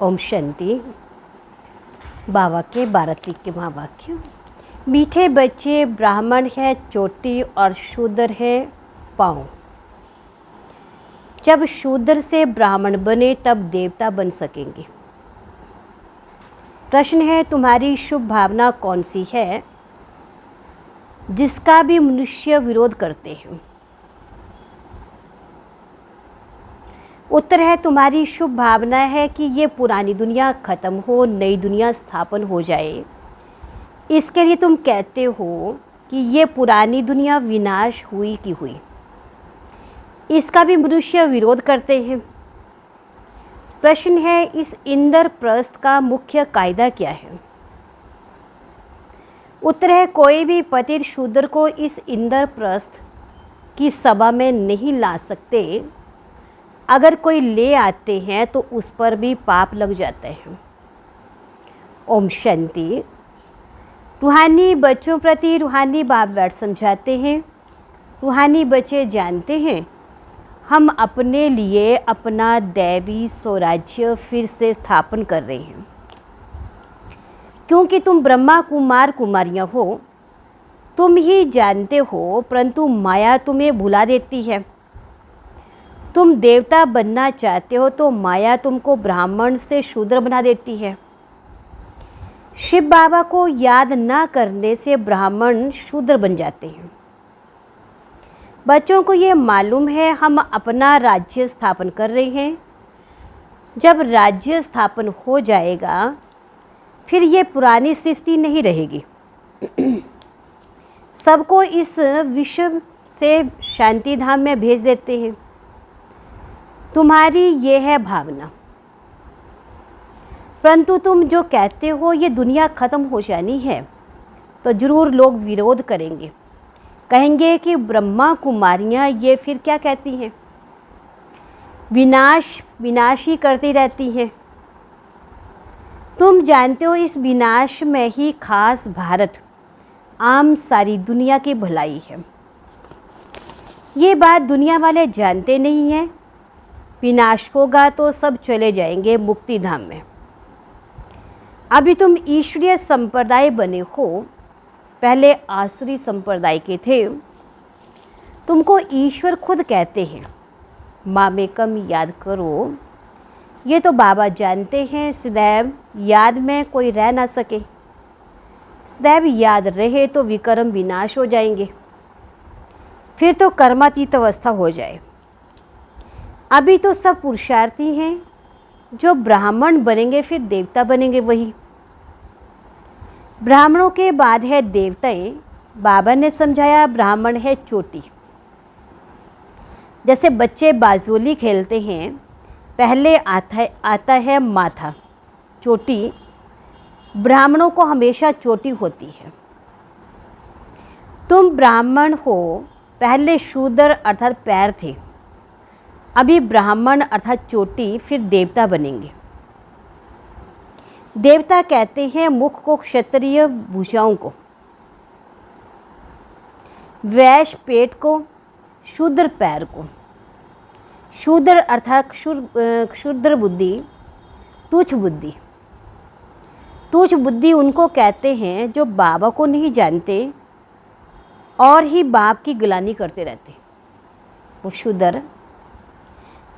ओम शांति। बाबा के 12 के महावाक्य। मीठे बच्चे ब्राह्मण है चोटी और शूद्र है पाँव। जब शूद्र से ब्राह्मण बने तब देवता बन सकेंगे। प्रश्न है, तुम्हारी शुभ भावना कौन सी है जिसका भी मनुष्य विरोध करते हैं? उत्तर है, तुम्हारी शुभ भावना है कि ये पुरानी दुनिया खत्म हो, नई दुनिया स्थापन हो जाए। इसके लिए तुम कहते हो कि ये पुरानी दुनिया विनाश हुई की हुई। इसका भी मनुष्य विरोध करते हैं। प्रश्न है, इस इंद्रप्रस्थ का मुख्य कायदा क्या है? उत्तर है, कोई भी पतित शूद्र को इस इंद्रप्रस्थ की सभा में नहीं ला सकते। अगर कोई ले आते हैं तो उस पर भी पाप लग जाते हैं। ओम शांति। रूहानी बच्चों प्रति रूहानी बाप बैठ समझाते हैं। रूहानी बच्चे जानते हैं हम अपने लिए अपना दैवी स्वराज्य फिर से स्थापन कर रहे हैं। क्योंकि तुम ब्रह्मा कुमार कुमारियाँ हो, तुम ही जानते हो, परंतु माया तुम्हें भुला देती है। तुम देवता बनना चाहते हो तो माया तुमको ब्राह्मण से शूद्र बना देती है। शिव बाबा को याद ना करने से ब्राह्मण शूद्र बन जाते हैं। बच्चों को ये मालूम है हम अपना राज्य स्थापन कर रहे हैं। जब राज्य स्थापन हो जाएगा फिर ये पुरानी सृष्टि नहीं रहेगी। सबको इस विश्व से शांति धाम में भेज देते हैं। तुम्हारी ये है भावना, परंतु तुम जो कहते हो ये दुनिया ख़त्म हो जानी है तो ज़रूर लोग विरोध करेंगे। कहेंगे कि ब्रह्मा कुमारियाँ ये फिर क्या कहती हैं, विनाश विनाश ही करती रहती हैं। तुम जानते हो इस विनाश में ही खास भारत आम सारी दुनिया की भलाई है। ये बात दुनिया वाले जानते नहीं हैं। विनाश होगा तो सब चले जाएंगे मुक्ति धाम में। अभी तुम ईश्वरीय संप्रदाय बने हो, पहले आसुरी संप्रदाय के थे। तुमको ईश्वर खुद कहते हैं। मामेकम याद करो। ये तो बाबा जानते हैं सदैव याद में कोई रह ना सके। सदैव याद रहे तो विकर्म विनाश हो जाएंगे, फिर तो कर्मातीत अवस्था हो जाए। अभी तो सब पुरुषार्थी हैं। जो ब्राह्मण बनेंगे फिर देवता बनेंगे। वही ब्राह्मणों के बाद है देवताएं। बाबा ने समझाया ब्राह्मण है चोटी। जैसे बच्चे बाजोली खेलते हैं, पहले आता है माथा, चोटी। ब्राह्मणों को हमेशा चोटी होती है। तुम ब्राह्मण हो, पहले शूद्र अर्थात पैर थे, अभी ब्राह्मण अर्थात चोटी, फिर देवता बनेंगे। देवता कहते हैं मुख को, क्षत्रिय भुजाओं को, वैश्य पेट को, शूद्र पैर को। शूद्र अर्थात क्षुद्र बुद्धि, तुच्छ बुद्धि। तुच्छ बुद्धि उनको कहते हैं जो बाबा को नहीं जानते और ही बाप की गिलानी करते रहते, वो शूद्र।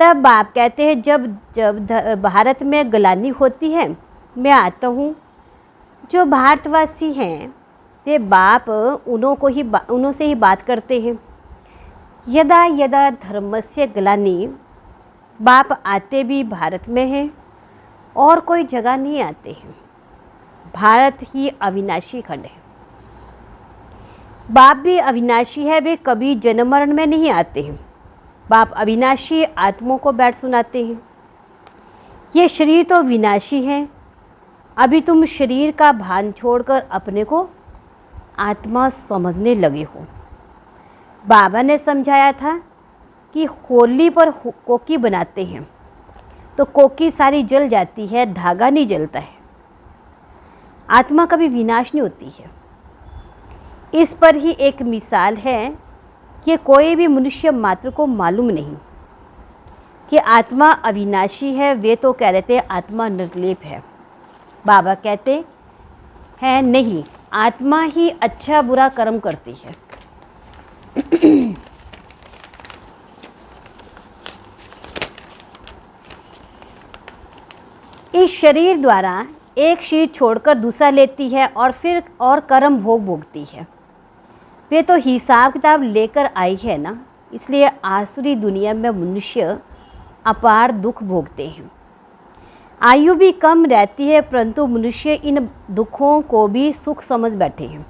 तब बाप कहते हैं जब भारत में गिलानी होती है मैं आता हूँ। जो भारतवासी हैं ते बाप उन्हों से ही बात करते हैं। यदा यदा धर्मस्य ग्लानि, बाप आते भी भारत में हैं और कोई जगह नहीं आते हैं। भारत ही अविनाशी खंड है। बाप भी अविनाशी है, वे कभी जन्म मरण में नहीं आते हैं। बाप अविनाशी आत्माओं को बैठ सुनाते हैं। ये शरीर तो विनाशी है। अभी तुम शरीर का भान छोड़कर अपने को आत्मा समझने लगे हो। बाबा ने समझाया था कि होली पर कोकी बनाते हैं तो कोकी सारी जल जाती है, धागा नहीं जलता है। आत्मा कभी विनाश नहीं होती है। इस पर ही एक मिसाल है कि कोई भी मनुष्य मात्र को मालूम नहीं। कि आत्मा अविनाशी है, वे तो कह रहे थे आत्मा निर्लेप है। बाबा कहते हैं नहीं, आत्मा ही अच्छा बुरा कर्म करती है। इस शरीर द्वारा एक शरीर छोड़कर दूसरा लेती है और फिर और कर्म भोग भोगती है। वे तो हिसाब किताब लेकर आई है ना, इसलिए आसुरी दुनिया में मनुष्य अपार दुख भोगते हैं। आयु भी कम रहती है, परंतु मनुष्य इन दुखों को भी सुख समझ बैठे हैं।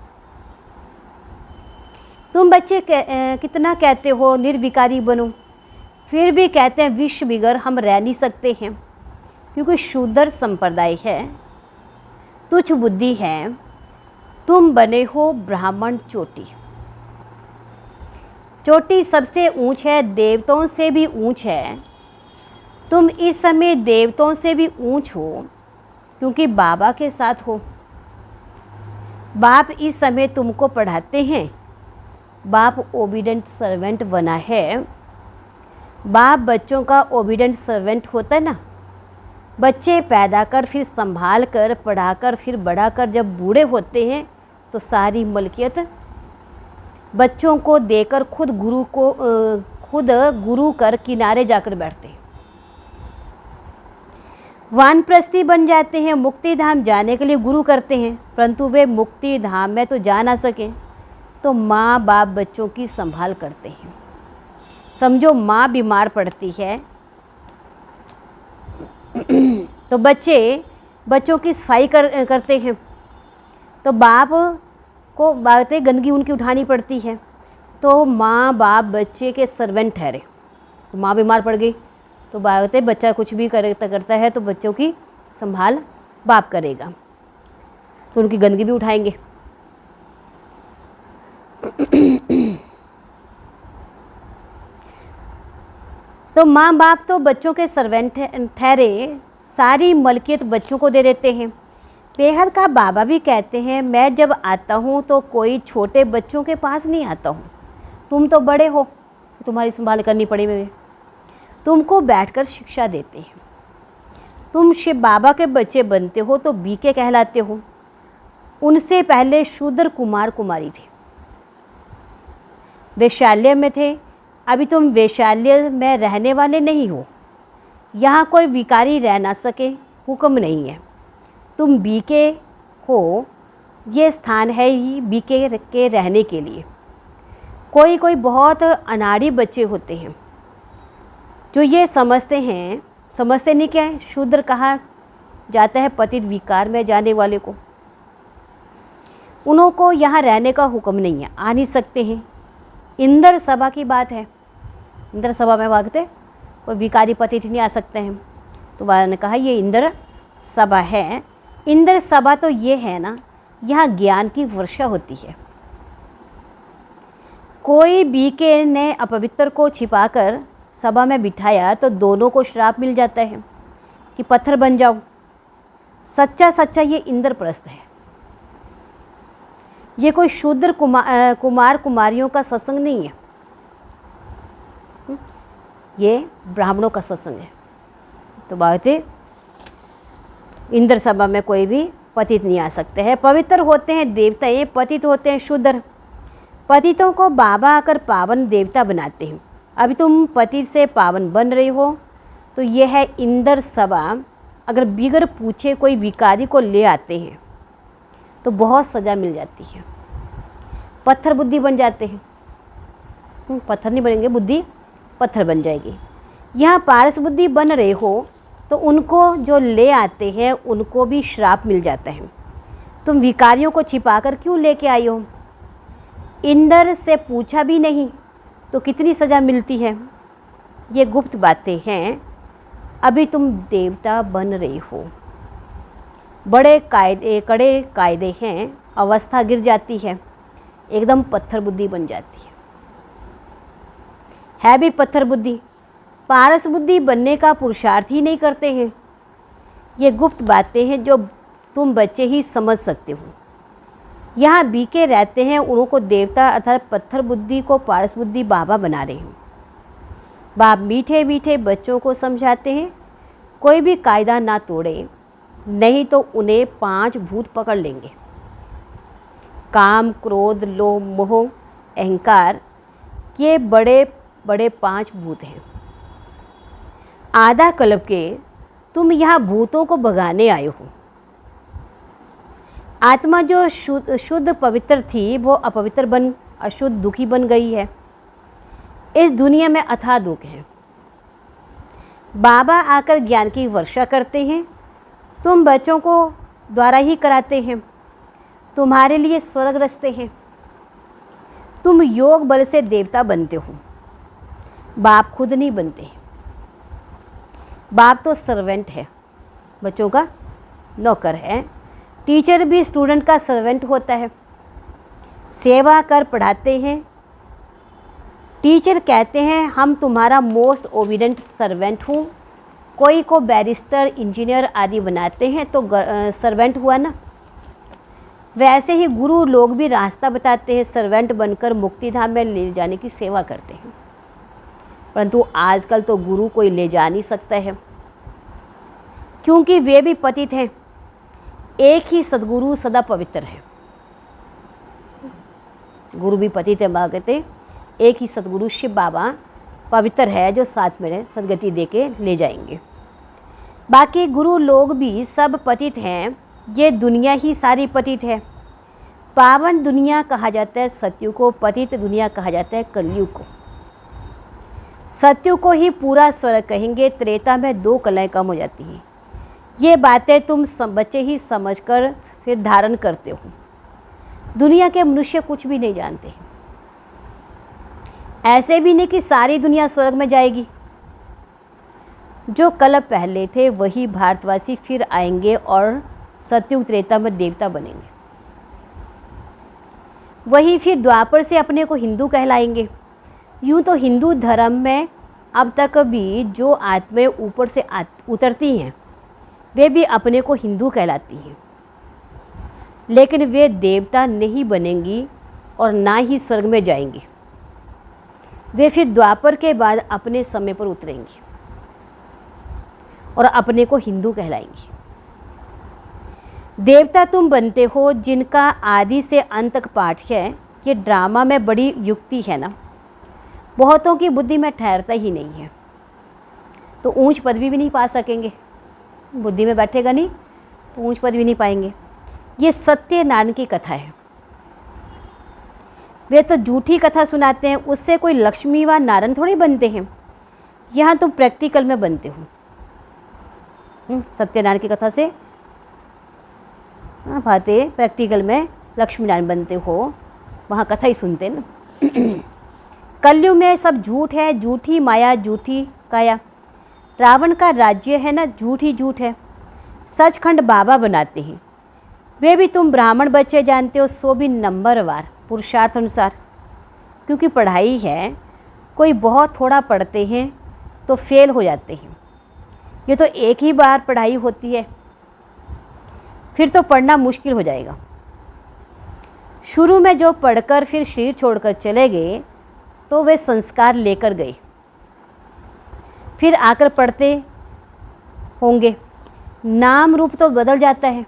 तुम बच्चे कितना कहते हो निर्विकारी बनो, फिर भी कहते हैं विश्व बिगर हम रह नहीं सकते हैं, क्योंकि शूद्र संप्रदाय है, तुच्छ बुद्धि है। तुम बने हो ब्राह्मण चोटी। चोटी सबसे ऊंच है, देवताओं से भी ऊंच है। तुम इस समय देवताओं से भी ऊंच हो, क्योंकि बाबा के साथ हो। बाप इस समय तुमको पढ़ाते हैं। बाप ओबीडेंट सर्वेंट बना है। बाप बच्चों का ओबीडेंट सर्वेंट होता है ना। बच्चे पैदा कर, फिर संभाल कर, पढ़ाकर, फिर बढ़ा कर जब बूढ़े होते हैं तो सारी मलकियत बच्चों को देकर खुद गुरु कर किनारे जाकर बैठते हैं। वानप्रस्थी बन जाते हैं, मुक्ति धाम जाने के लिए गुरु करते हैं, परंतु वे मुक्ति धाम में तो जा ना सके तो माँ बाप बच्चों की संभाल करते हैं। समझो माँ बीमार पड़ती है तो बच्चों की सफाई करते हैं, तो बाप को बातें गंदगी उनकी उठानी पड़ती है, तो माँ बाप बच्चे के सर्वेंट ठहरे। तो माँ बीमार पड़ गई तो बातें बच्चा कुछ भी करता है तो बच्चों की संभाल बाप करेगा, तो उनकी गंदगी भी उठाएंगे। तो माँ बाप तो बच्चों के सर्वेंट ठहरे, सारी मलकियत बच्चों को दे देते हैं। बेहद का बाबा भी कहते हैं मैं जब आता हूँ तो कोई छोटे बच्चों के पास नहीं आता हूँ, तुम तो बड़े हो, तुम्हारी संभाल करनी पड़ी मुझे। तुमको बैठकर शिक्षा देते हैं। तुम शिव बाबा के बच्चे बनते हो तो बीके कहलाते हो। उनसे पहले शूद्र कुमार कुमारी थे, वैशाल्य में थे। अभी तुम वैशाल्य में रहने वाले नहीं हो। यहाँ कोई विकारी रह ना सके, हुक्म नहीं है। तुम बीके हो, ये स्थान है ही बीके के रहने के लिए। कोई बहुत अनाड़ी बच्चे होते हैं जो ये समझते नहीं क्या है, शूद्र कहा जाता है पतित विकार में जाने वाले को। उनको यहाँ रहने का हुक्म नहीं है, आ नहीं सकते हैं। इंद्र सभा की बात है, इंद्र सभा में भागते कोई विकारी पतित नहीं आ सकते हैं। तो बाबा ने कहा ये इंद्र सभा है। इंद्र सभा तो ये है ना, यहाँ ज्ञान की वर्षा होती है। कोई बीके ने अपवित्र को छिपाकर सभा में बिठाया तो दोनों को श्राप मिल जाता है कि पत्थर बन जाओ। सच्चा ये इंद्रप्रस्थ है। ये कोई शूद्र कुमार कुमारियों का सत्संग नहीं है, ये ब्राह्मणों का सत्संग है। तो बात है इंद्र सभा में कोई भी पतित नहीं आ सकते हैं। पवित्र होते हैं देवता, ये पतित होते हैं शूद्र। पतितों को बाबा आकर पावन देवता बनाते हैं। अभी तुम पतित से पावन बन रहे हो तो यह है इंद्र सभा। अगर बिगर पूछे कोई विकारी को ले आते हैं तो बहुत सज़ा मिल जाती है। पत्थर बुद्धि बन जाते हैं। पत्थर नहीं बनेंगे, बुद्धि पत्थर बन जाएगी। यहाँ पारस बुद्धि बन रहे हो तो उनको जो ले आते हैं उनको भी श्राप मिल जाता है। तुम विकारियों को छिपाकर क्यों लेके आई हो? इंद्र से पूछा भी नहीं तो कितनी सज़ा मिलती है। ये गुप्त बातें हैं। अभी तुम देवता बन रहे हो। बड़े कड़े कायदे हैं, अवस्था गिर जाती है, एकदम पत्थर बुद्धि बन जाती है भी पत्थर बुद्धि। पारस बुद्धि बनने का पुरुषार्थ ही नहीं करते हैं। ये गुप्त बातें हैं जो तुम बच्चे ही समझ सकते हो। यहाँ बीके रहते हैं, उनको देवता अर्थात पत्थर बुद्धि को पारस बुद्धि बाबा बना रहे हैं। बाप मीठे मीठे बच्चों को समझाते हैं, कोई भी कायदा ना तोड़े, नहीं तो उन्हें 5 भूत पकड़ लेंगे। काम, क्रोध, लोभ, मोह, अहंकार, ये बड़े बड़े 5 भूत हैं। आधा कल्प के तुम यहाँ भूतों को भगाने आए हो। आत्मा जो शुद्ध पवित्र थी वो अपवित्र बन अशुद्ध दुखी बन गई है। इस दुनिया में अथाह दुख है। बाबा आकर ज्ञान की वर्षा करते हैं, तुम बच्चों को द्वारा ही कराते हैं। तुम्हारे लिए स्वर्ग रचते हैं। तुम योग बल से देवता बनते हो, बाप खुद नहीं बनते। बाप तो सर्वेंट है, बच्चों का नौकर है। टीचर भी स्टूडेंट का सर्वेंट होता है, सेवा कर पढ़ाते हैं। टीचर कहते हैं हम तुम्हारा मोस्ट ओबीडेंट सर्वेंट हूँ। कोई को बैरिस्टर, इंजीनियर आदि बनाते हैं तो सर्वेंट हुआ ना। वैसे ही गुरु लोग भी रास्ता बताते हैं, सर्वेंट बनकर मुक्ति धाम में ले जाने की सेवा करते हैं। परंतु आजकल तो गुरु कोई ले जा नहीं सकता है, क्योंकि वे भी पतित हैं। एक ही सद्गुरु सदा पवित्र है। गुरु भी पतित है, मांगते एक ही सद्गुरु शिव बाबा पवित्र है, जो साथ में सदगति दे के ले जाएंगे। बाकी गुरु लोग भी सब पतित हैं। ये दुनिया ही सारी पतित है। पावन दुनिया कहा जाता है सत्यु को, पतित दुनिया कहा जाता है कलयुग को। सत्यु को ही पूरा स्वर्ग कहेंगे, त्रेता में 2 कलाएं कम हो जाती हैं। ये बातें तुम बच्चे ही समझकर फिर धारण करते हो। दुनिया के मनुष्य कुछ भी नहीं जानते। ऐसे भी नहीं कि सारी दुनिया स्वर्ग में जाएगी। जो कल पहले थे वही भारतवासी फिर आएंगे और सत्युग त्रेता में देवता बनेंगे। वही फिर द्वापर से अपने को हिंदू कहलाएंगे। यूँ तो हिंदू धर्म में अब तक भी जो आत्माएं ऊपर से उतरती हैं वे भी अपने को हिंदू कहलाती हैं, लेकिन वे देवता नहीं बनेंगी और ना ही स्वर्ग में जाएंगी। वे फिर द्वापर के बाद अपने समय पर उतरेंगी और अपने को हिंदू कहलाएंगी। देवता तुम बनते हो जिनका आदि से अंत तक पाठ है। ये ड्रामा में बड़ी युक्ति है ना, बहुतों की बुद्धि में ठहरता ही नहीं है, तो ऊंच पदवी भी नहीं पा सकेंगे। बुद्धि में बैठेगा नहीं तो ऊंच पदवी नहीं पाएंगे। ये सत्यनारायण की कथा है। वे तो झूठी कथा सुनाते हैं, उससे कोई लक्ष्मी व नारायण थोड़ी बनते हैं। यहाँ तुम प्रैक्टिकल में बनते हो। सत्यनारायण की कथा से बातें, प्रैक्टिकल में लक्ष्मी नारायण बनते हो, वहाँ कथा ही सुनते ना। कलयुग में सब झूठ है, झूठी माया, झूठी काया। रावण का राज्य है ना, झूठ ही झूठ है। सचखंड बाबा बनाते हैं। वे भी तुम ब्राह्मण बच्चे जानते हो, सो भी नंबरवार पुरुषार्थ अनुसार। क्योंकि पढ़ाई है, कोई बहुत थोड़ा पढ़ते हैं तो फेल हो जाते हैं। ये तो एक ही बार पढ़ाई होती है, फिर तो पढ़ना मुश्किल हो जाएगा। शुरू में जो पढ़कर फिर शरीर छोड़कर चले गए तो वे संस्कार लेकर गए, फिर आकर पढ़ते होंगे। नाम रूप तो बदल जाता है।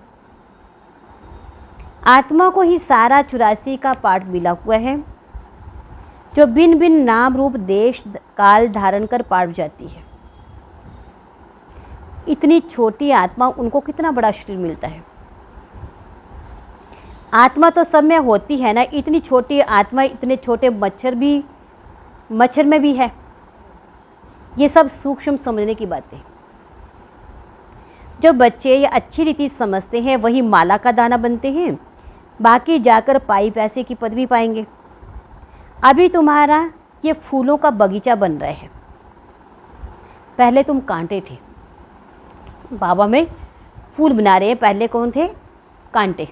आत्मा को ही सारा 84 का पाठ मिला हुआ है, जो भिन्न भिन्न नाम रूप देश काल धारण कर पाठ जाती है। इतनी छोटी आत्मा, उनको कितना बड़ा शरीर मिलता है। आत्मा तो सब में होती है ना, इतनी छोटी आत्मा, इतने छोटे मच्छर में भी है। ये सब सूक्ष्म समझने की बातें। जो बच्चे ये अच्छी रीति समझते हैं वही माला का दाना बनते हैं, बाकी जाकर पाई पैसे की पदवी पाएंगे। अभी तुम्हारा ये फूलों का बगीचा बन रहा है, पहले तुम कांटे थे। बाबा में फूल बना रहे हैं, पहले कौन थे? कांटे।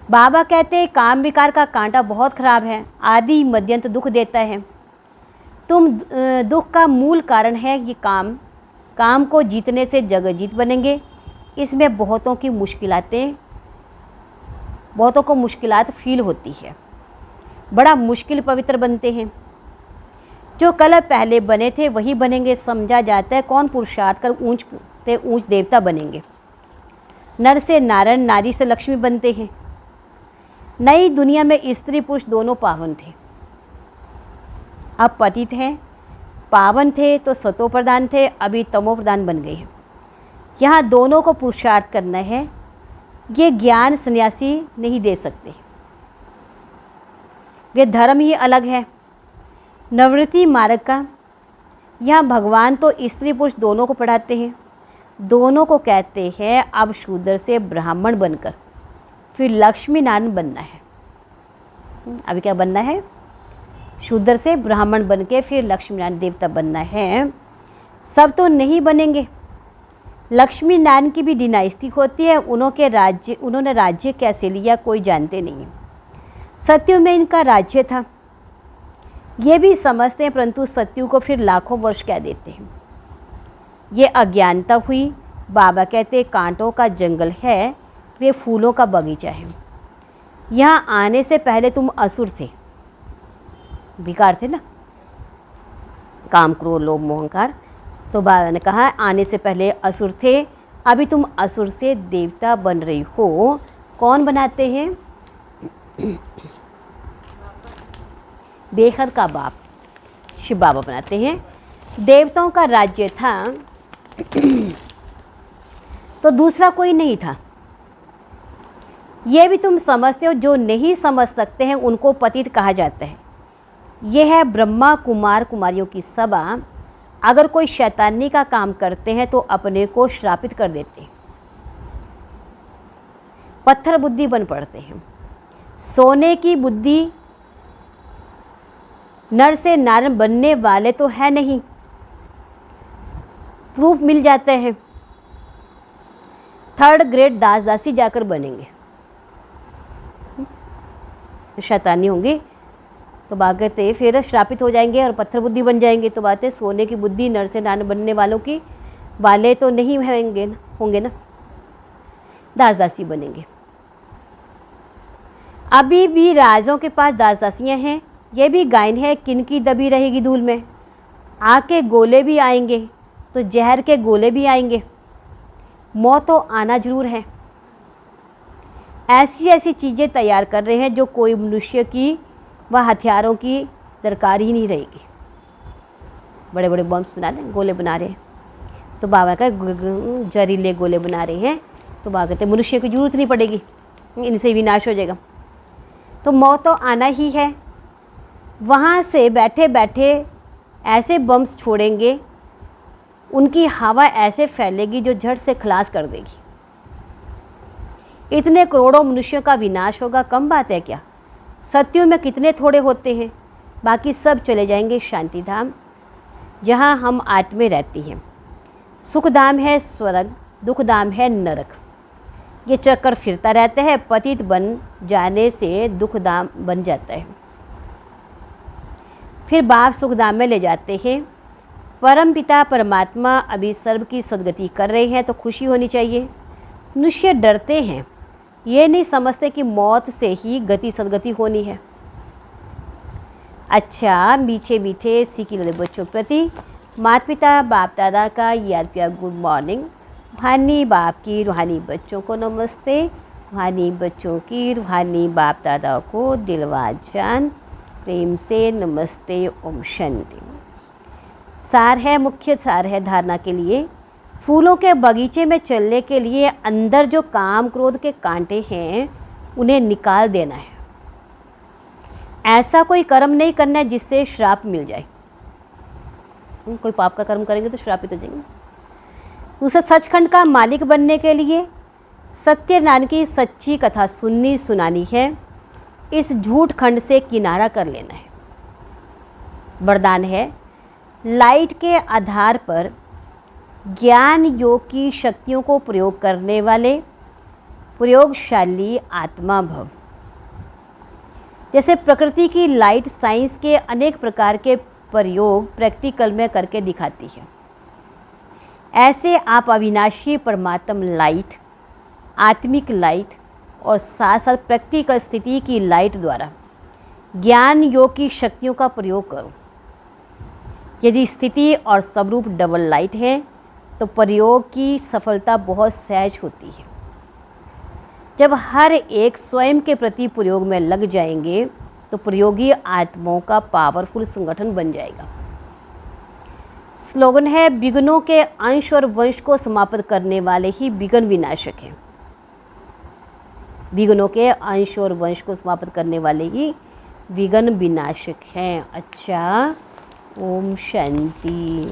बाबा कहते हैं काम विकार का कांटा बहुत खराब है, आदि मध्यंत दुख देता है। तुम दुख का मूल कारण है ये काम। काम को जीतने से जगत जीत बनेंगे। इसमें बहुतों को मुश्किलात फील होती है, बड़ा मुश्किल पवित्र बनते हैं। जो कल पहले बने थे वही बनेंगे। समझा जाता है कौन पुरुषार्थ कर ऊंच ते ऊंच देवता बनेंगे। नर से नारायण, नारी से लक्ष्मी बनते हैं। नई दुनिया में स्त्री पुरुष दोनों पावन थे, अब पतित हैं। पावन थे तो सतो प्रधान थे, अभी तमो प्रधान बन गए हैं। यहाँ दोनों को पुरुषार्थ करना है, ये ज्ञान सन्यासी नहीं दे सकते। वे धर्म ही अलग है। नवृत्ति मार्ग का यहाँ भगवान तो स्त्री पुरुष दोनों को पढ़ाते हैं। दोनों को कहते हैं अब शूद्र से ब्राह्मण बनकर फिर लक्ष्मी नारायण बनना है। अभी क्या बनना है? शूद्र से ब्राह्मण बन के फिर लक्ष्मी नारायण देवता बनना है। सब तो नहीं बनेंगे। लक्ष्मी नारायण की भी डिनाइस्टी होती है। उन्होंने राज्य कैसे लिया कोई जानते नहीं है। सत्यु में इनका राज्य था, ये भी समझते हैं, परंतु सत्यु को फिर लाखों वर्ष कह देते हैं। ये अज्ञानता हुई। बाबा कहते कांटों का जंगल है, वे फूलों का बगीचा है। यहाँ आने से पहले तुम असुर थे, विकार थे ना, काम क्रोध लोभ मोह अहंकार। तो बाबा ने कहा आने से पहले असुर थे, अभी तुम असुर से देवता बन रही हो। कौन बनाते हैं? बेहद का बाप शिव बाबा बनाते हैं। देवताओं का राज्य था तो दूसरा कोई नहीं था। ये भी तुम समझते हो। जो नहीं समझ सकते हैं उनको पतित कहा जाता है। यह है ब्रह्मा कुमार कुमारियों की सभा। अगर कोई शैतानी का काम करते हैं तो अपने को श्रापित कर देते हैं, पत्थर बुद्धि बन पड़ते हैं। सोने की बुद्धि नर से नारायण बनने वाले तो है नहीं, प्रूफ मिल जाते हैं। थर्ड ग्रेड दास दासी जाकर बनेंगे, शैतानी होंगी तो बागते फिर श्रापित हो जाएंगे और पत्थर बुद्धि बन जाएंगे। तो बात है सोने की बुद्धि नर से नारायण बनने वालों की वाले तो नहीं होंगे ना, दास दासी बनेंगे। अभी भी राजों के पास दास दासियाँ हैं। ये भी गायन है, किनकी दबी रहेगी धूल में। आग के गोले भी आएंगे तो जहर के गोले भी आएंगे। मौत तो आना जरूर है। ऐसी ऐसी चीज़ें तैयार कर रहे हैं जो कोई मनुष्य की व हथियारों की दरकार ही नहीं रहेगी। बड़े बड़े बम्स बना रहे हैं, गोले बना रहे हैं। तो बाबा का जहरीले गोले बना रहे हैं। तो बाबा कहते मनुष्य की जरूरत नहीं पड़ेगी, इनसे विनाश हो जाएगा। तो मौत तो आना ही है। वहाँ से बैठे बैठे ऐसे बम्स छोड़ेंगे, उनकी हवा ऐसे फैलेगी जो झट से खलास कर देगी। इतने करोड़ों मनुष्यों का विनाश होगा, कम बात है क्या? सत्यों में कितने थोड़े होते हैं, बाकी सब चले जाएंगे शांति धाम, जहाँ हम आत्मा रहती हैं। सुख धाम है स्वर्ग, दुख धाम है नरक। ये चक्कर फिरता रहता है। पतित बन जाने से दुख धाम बन जाता है, फिर बाप सुख धाम में ले जाते हैं। परम पिता परमात्मा अभी सर्व की सदगति कर रहे हैं तो खुशी होनी चाहिए। मनुष्य डरते हैं, ये नहीं समझते कि मौत से ही गति सदगति होनी है। अच्छा, मीठे मीठे सीखी वाले बच्चों प्रति माता पिता बाप दादा का याद प्यार गुड मॉर्निंग। रूहानी बाप की रूहानी बच्चों को नमस्ते। रूहानी बच्चों की रूहानी बाप दादा को दिलवा जान प्रेम से नमस्ते। ओम शांति। सार है, मुख्य सार है धारणा के लिए। फूलों के बगीचे में चलने के लिए अंदर जो काम क्रोध के कांटे हैं उन्हें निकाल देना है। ऐसा कोई कर्म नहीं करना है जिससे श्राप मिल जाए। कोई पाप का कर्म करेंगे तो श्रापित हो जाएंगे। दूसरा, सचखंड का मालिक बनने के लिए सत्यनारायण की सच्ची कथा सुननी सुनानी है। इस झूठ खंड से किनारा कर लेना है। वरदान है, लाइट के आधार पर ज्ञान योग की शक्तियों को प्रयोग करने वाले प्रयोगशाली आत्मा भव। जैसे प्रकृति की लाइट साइंस के अनेक प्रकार के प्रयोग प्रैक्टिकल में करके दिखाती है, ऐसे आप अविनाशी परमात्म लाइट, आत्मिक लाइट और साथ साथ प्रैक्टिकल स्थिति की लाइट द्वारा ज्ञान योग की शक्तियों का प्रयोग करो। यदि स्थिति और स्वरूप डबल लाइट है तो प्रयोग की सफलता बहुत सहज होती है। जब हर एक स्वयं के प्रति प्रयोग में लग जाएंगे तो प्रयोगी आत्माओं का पावरफुल संगठन बन जाएगा। स्लोगन है, विघ्नों के अंश और वंश को समाप्त करने वाले ही विघ्न विनाशक हैं। विघ्नों के अंश और वंश को समाप्त करने वाले ही विघ्न विनाशक हैं। अच्छा, ओम शांति।